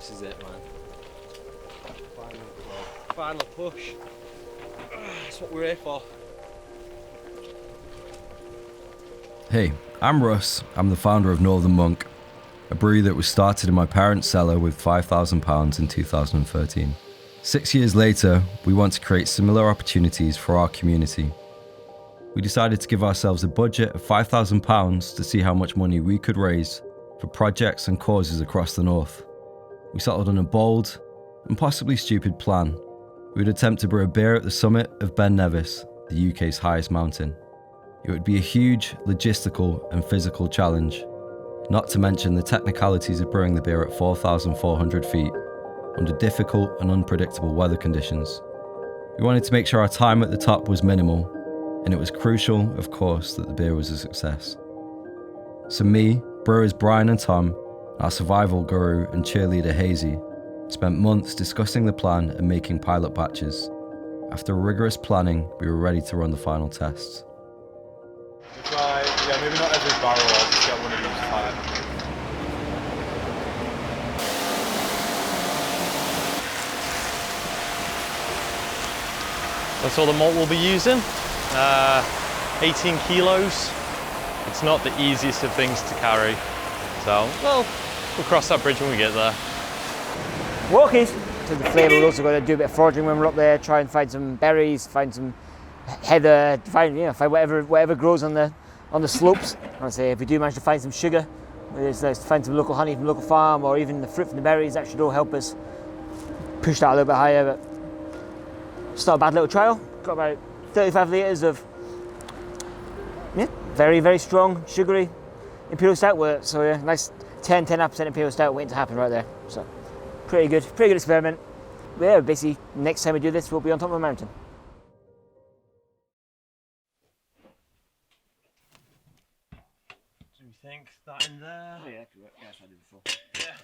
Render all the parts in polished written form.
This is it, man. Final push. That's what we're here for. Hey, I'm Russ. I'm the founder of Northern Monk, a brewery that was started in my parents' cellar with £5,000 in 2013. 6 years later, we want to create similar opportunities for our community. We decided to give ourselves a budget of £5,000 to see how much money we could raise for projects and causes across the north. We settled on a bold and possibly stupid plan. We would attempt to brew a beer at the summit of Ben Nevis, the UK's highest mountain. It would be a huge logistical and physical challenge, not to mention the technicalities of brewing the beer at 4,400 feet under difficult and unpredictable weather conditions. We wanted to make sure our time at the top was minimal, and it was crucial, of course, that the beer was a success. So me, brewers Brian and Tom, our survival guru and cheerleader Hazy, spent months discussing the plan and making pilot batches. After rigorous planning, we were ready to run the final tests. We try, yeah, maybe not every barrel, I'll just get one of each time. That's all the malt we'll be using. 18 kilos. It's not the easiest of things to carry. So, well, we'll cross that bridge when we get there. Walkies! To the flavour, we're also going to do a bit of foraging when we're up there, try and find some berries, find some heather, find whatever grows on the slopes. I'd say if we do manage to find some sugar, let's find some local honey from the local farm, or even the fruit from the berries, that should all help us push that a little bit higher. But it's not a bad little trial. Got about 35 litres of very, very strong, sugary Imperial Stout. So yeah, nice 10.5% Imperial Stout waiting to happen right there. So pretty good experiment. Yeah, basically next time we do this, we'll be on top of a mountain. Do we think that in there? Oh yeah, that could work. Yeah, that's what I did before. Yeah.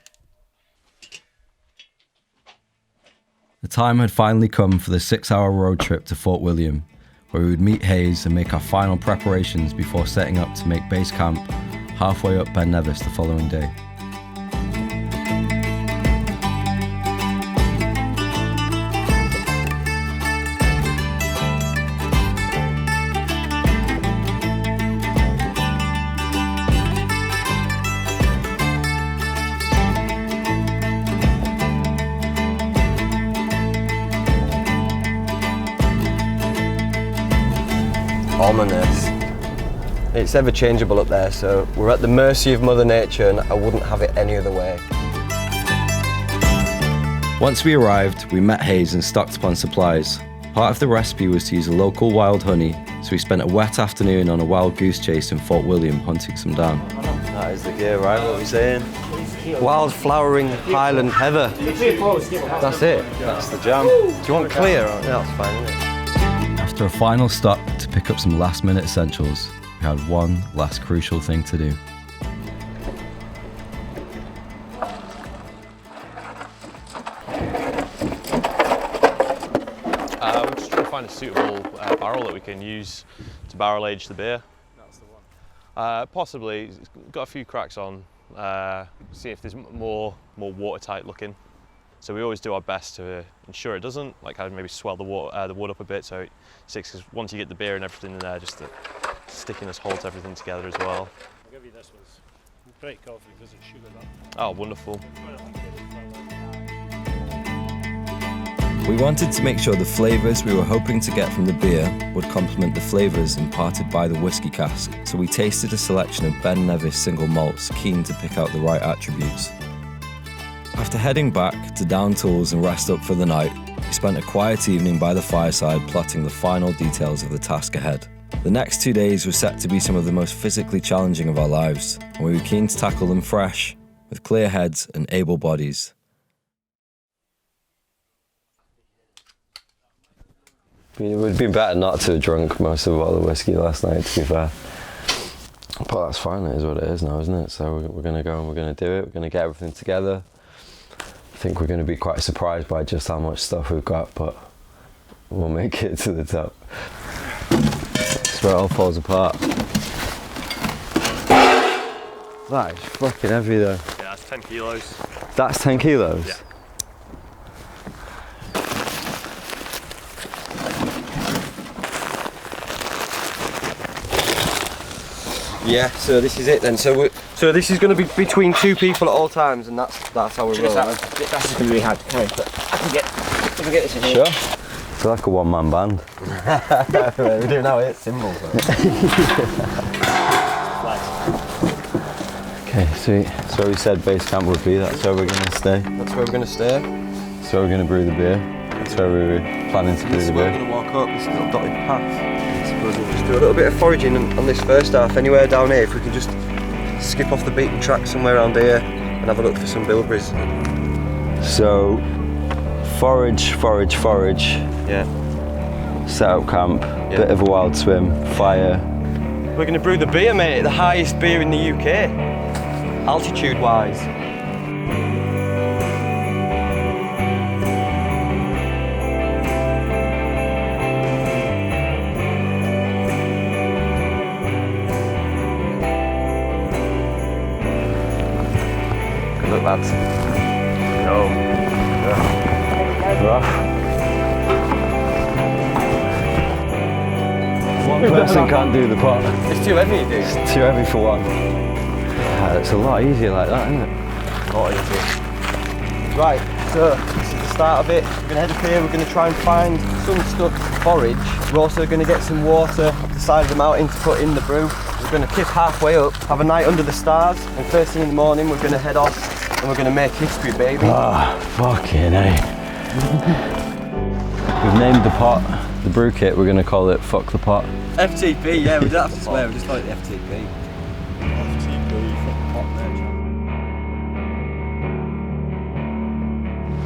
The time had finally come for the 6-hour road trip to Fort William, where we would meet Haze and make our final preparations before setting up to make base camp halfway up Ben Nevis the following day. Ominous. It's ever changeable up there, so we're at the mercy of Mother Nature, and I wouldn't have it any other way. Once we arrived, we met Haze and stocked up on supplies. Part of the recipe was to use a local wild honey, so we spent a wet afternoon on a wild goose chase in Fort William hunting some down. That is the gear, right? What are we saying? Wild flowering Highland heather. That's it. That's the jam. Do you want clear? Yeah, that's fine, isn't it? After a final stop to pick up some last-minute essentials, we had one last crucial thing to do. We're just trying to find a suitable barrel that we can use to barrel age the beer. That's the one. Possibly. It's got a few cracks on. See if there's more watertight looking. So we always do our best to ensure it doesn't, like I'd maybe swell the wood up a bit so it sticks, because once you get the beer and everything in there, just the stickiness holds everything together as well. I'll give you this one. Great coffee because it's sugar that. Oh, wonderful. We wanted to make sure the flavours we were hoping to get from the beer would complement the flavours imparted by the whiskey cask, so we tasted a selection of Ben Nevis single malts, keen to pick out the right attributes. After heading back to down tools and rest up for the night, we spent a quiet evening by the fireside plotting the final details of the task ahead. The next 2 days were set to be some of the most physically challenging of our lives, and we were keen to tackle them fresh, with clear heads and able bodies. It would be better not to have drunk most of a bottle of whiskey last night, to be fair. But that's fine, it is what it is now, isn't it? So we're going to go and we're going to do it, we're going to get everything together. I think we're going to be quite surprised by just how much stuff we've got, but we'll make it to the top. That's where it all falls apart. That is fucking heavy though. Yeah, that's 10 kilos. That's 10 kilos? Yeah. Yeah, so this is it then. So this is going to be between 2 people at all times, and that's how we're rolling. That's just going to be hard to carry, but I can get this in here. Sure. It's like a one-man band. We're doing how it's symbols. Okay, sweet. So we said base camp would be, that's where we're going to stay. That's where we're going to stay. That's where we're going to brew the beer. That's where we were planning to brew This the is where we're beer. going to walk up this little dotted path. I suppose we'll just do a little bit of foraging on this first half. Anywhere down here, if we can just skip off the beaten track somewhere around here and have a look for some bilberries. So, forage. Yeah. Set up camp, bit of a wild swim, fire. We're going to brew the beer, mate. The highest beer in the UK, altitude-wise. Good luck, lads. Yo. Rough. One person can't do the pot. It's too heavy, dude. It's too heavy for one. It's a lot easier like that, isn't it? Right, so this is the start of it. We're going to head up here, we're going to try and find some stuff to forage. We're also going to get some water off the side of the mountain to put in the brew. We're going to tip halfway up, have a night under the stars, and first thing in the morning we're going to head off and we're going to make history, baby. Ah, fucking A. We've named the pot, the brew kit, we're going to call it Fuck the Pot. FTP, yeah, we don't have to swear, we just call it the FTP.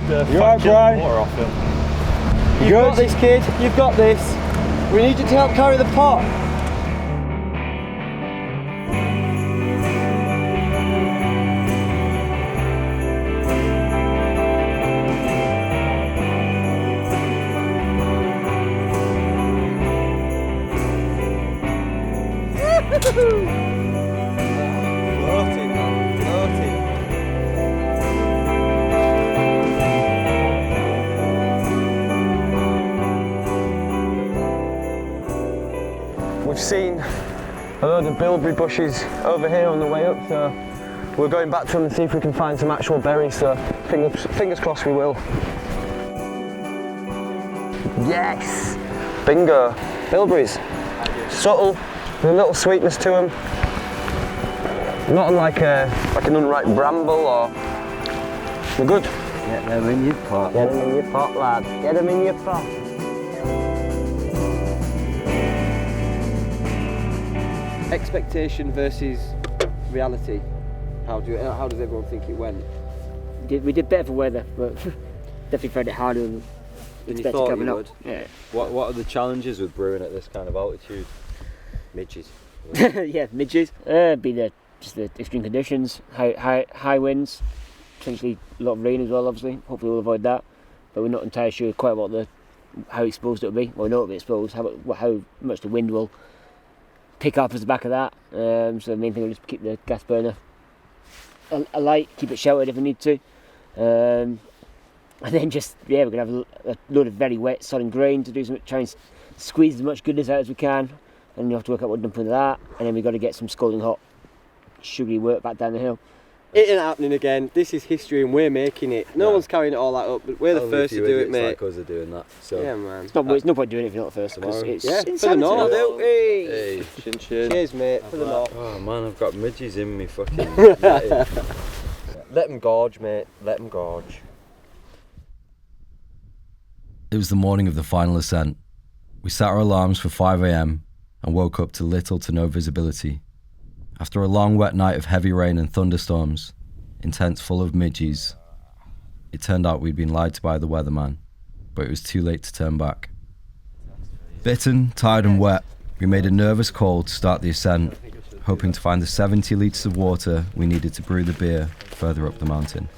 You're right, Brian. You've got this, kid, you've got this. We need you to help carry the pot. Floating, man, floating. We've seen a load of bilberry bushes over here on the way up, so we're going back to them and see if we can find some actual berries, so fingers crossed we will. Yes! Bingo! Bilberries. Subtle, with a little sweetness to them. Not like an unripe bramble or... We're good. Get them in your pot. Get them in your pot, lad. Get them in your pot. Expectation versus reality. How does everyone think it went? We did better for weather, but definitely found it harder than expected thought coming you up. would? Yeah. What are the challenges with brewing at this kind of altitude? Midges. Yeah, midges. Be the extreme conditions, high winds, potentially a lot of rain as well. Obviously, hopefully we'll avoid that. But we're not entirely sure quite how exposed it'll be. Well, we know it'll be exposed. How much the wind will pick up as the back of that. So the main thing will just keep the gas burner alight, keep it sheltered if we need to. And then we're gonna have a load of very wet, sodden grain to do some, try and squeeze as much goodness out as we can. And you have to work out what to dump into that. And then we've got to get some scalding hot, sugary work back down the hill. It ain't happening again. This is history and we're making it. No one's carrying it all that up, but we're the first to do it, mate. Like us are doing that. So. Yeah, man. It's no point doing it if you're not the first. Because it's Yeah, for the insanity. north. Hey. Hey, chin chin. Cheers, mate, for the north. Oh man, I've got midges in me fucking. Let them gorge, mate. Let them gorge. It was the morning of the final ascent. We set our alarms for 5 a.m. and woke up to little to no visibility. After a long wet night of heavy rain and thunderstorms, intense full of midges, it turned out we'd been lied to by the weatherman, but it was too late to turn back. Bitten, tired and wet, we made a nervous call to start the ascent, hoping to find the 70 litres of water we needed to brew the beer further up the mountain.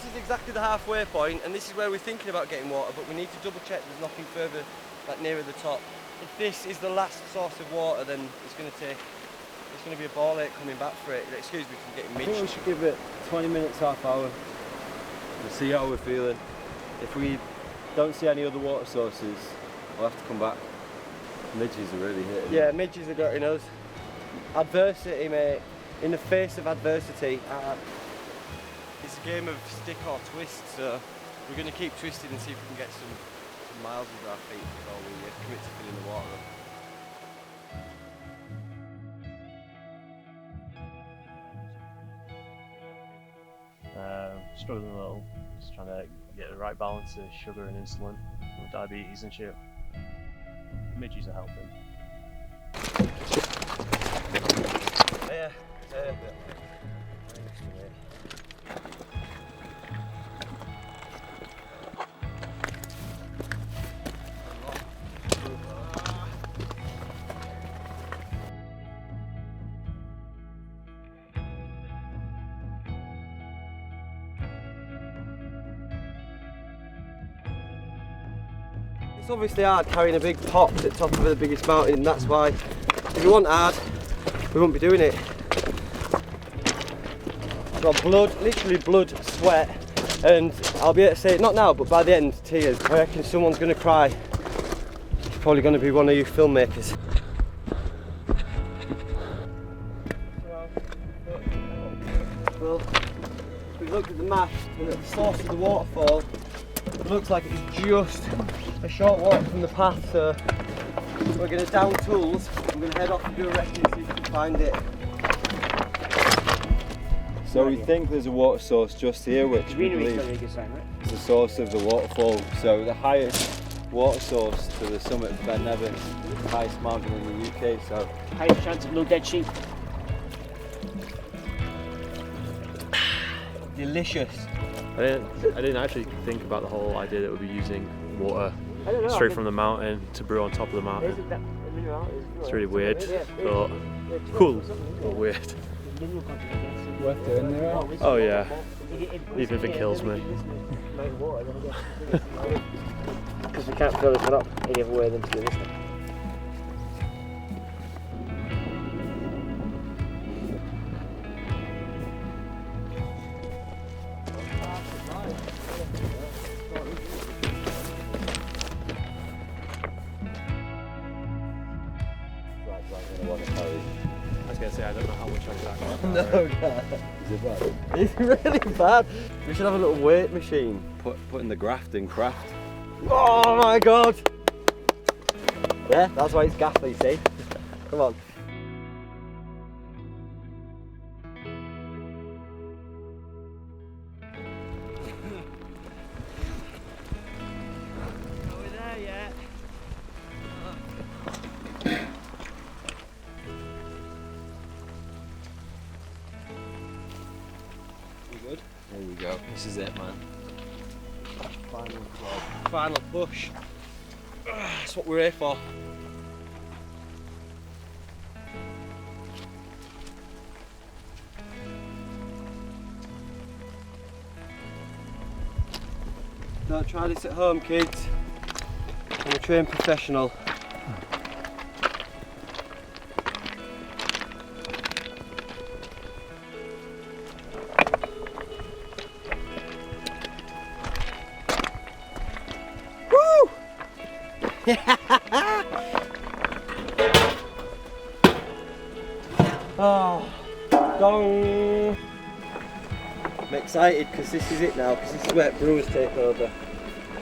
this is exactly the halfway point, and this is where we're thinking about getting water, but we need to double check there's nothing further, like nearer the top. If this is the last source of water, then it's going to be a ball ache coming back for it. Excuse me from getting I think we midged. should give it 20 minutes, half hour. We'll see how we're feeling. If we don't see any other water sources, we'll have to come back. Midges are really hitting. Yeah, midges are getting us. Adversity, mate. In the face of adversity, it's a game of stick or twist, so we're going to keep twisting and see if we can get some miles with our feet before we commit to filling the water up. Struggling a little, just trying to get the right balance of sugar and insulin with diabetes and shit. Midges are helping. Yeah. It's obviously hard carrying a big pot at the top of the biggest mountain, and that's why if you want hard, we won't be doing it. I've got blood, literally blood, sweat, and I'll be able to say it, not now, but by the end, tears. I reckon someone's going to cry. It's probably going to be one of you filmmakers. Well, we've looked at the map and at the source of the waterfall. It looks like it's just a short walk from the path, so we're going to down tools. I'm going to head off and do a rescue and see if we can find it. So we think there's a water source just here, which we believe is the source of the waterfall. So the highest water source to the summit of Ben Nevis, the highest mountain in the UK. So Highest chance of no dead sheep. Delicious. I didn't actually think about the whole idea that we'd be using water I don't know. straight from the mountain to brew on top of the mountain. It's really weird, but cool, but weird. worth doing there. Oh yeah, even if it kills me. Because we can't fill it up any other way than to do this thing. I was going to say, I don't know how much I can. No, God. Is it bad? It's really bad. We should have a little weight machine. Putting the graft in craft. Oh my God. Yeah, that's why it's ghastly, see? Come on. Are we there yet? Good. There we go. This is it, man. Final push. That's what we're here for. Don't try this at home, kids. I'm a trained professional. Oh, dong! I'm excited because this is it now, because this is where brewers take over.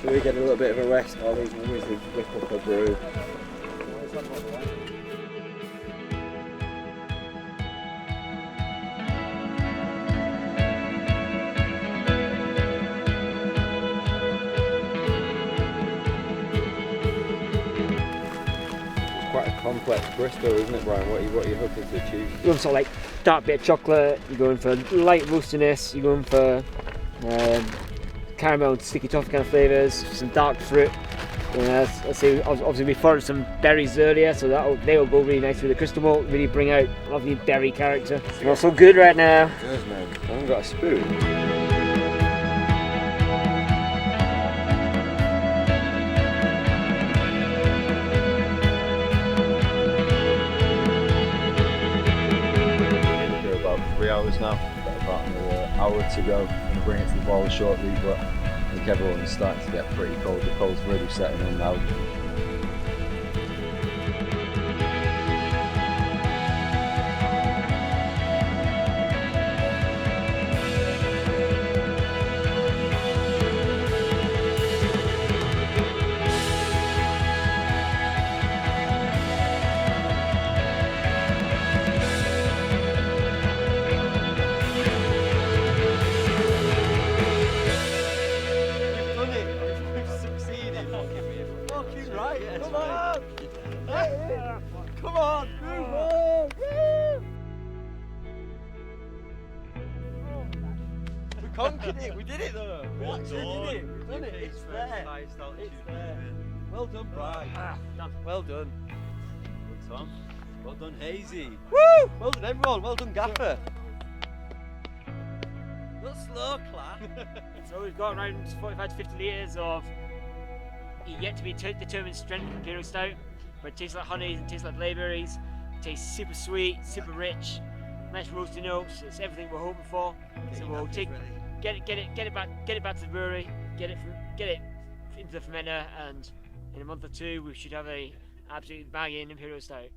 So we get a little bit of a rest while these wizards whip up a brew. Quite a complex Bristol, isn't it, Brian? What are you hoping to achieve? You're going for like dark bit of chocolate, you're going for light roastiness, you're going for caramel and sticky toffee kind of flavours, some dark fruit. Let's say obviously we foraged some berries earlier, so they'll go really nice with the crystal malt, really bring out a lovely berry character. Smells so good right now. It does, man. I haven't got a spoon. hours now. Got about another hour to go. I'm gonna bring it to the boil shortly, but I think everyone's starting to get pretty cold. The cold's really setting in now. Conquered it, we did it though. We actually did it. We've done it. It's there. It's there. Well done, Brian. Well done. Well, Tom. Well done, Hazy. Woo! Well done, everyone. Well done, Gaffer. Not slow, clap. So we've got around 45 to 50 litres of yet to be determined strength Imperial Stout, but it tastes like honey, it tastes like blaeberries, it tastes super sweet, super rich, nice roasty notes. It's everything we're hoping for. So we'll get it back to the brewery, get it into the fermenter, and in a month or two we should have a absolute banging Imperial Stout.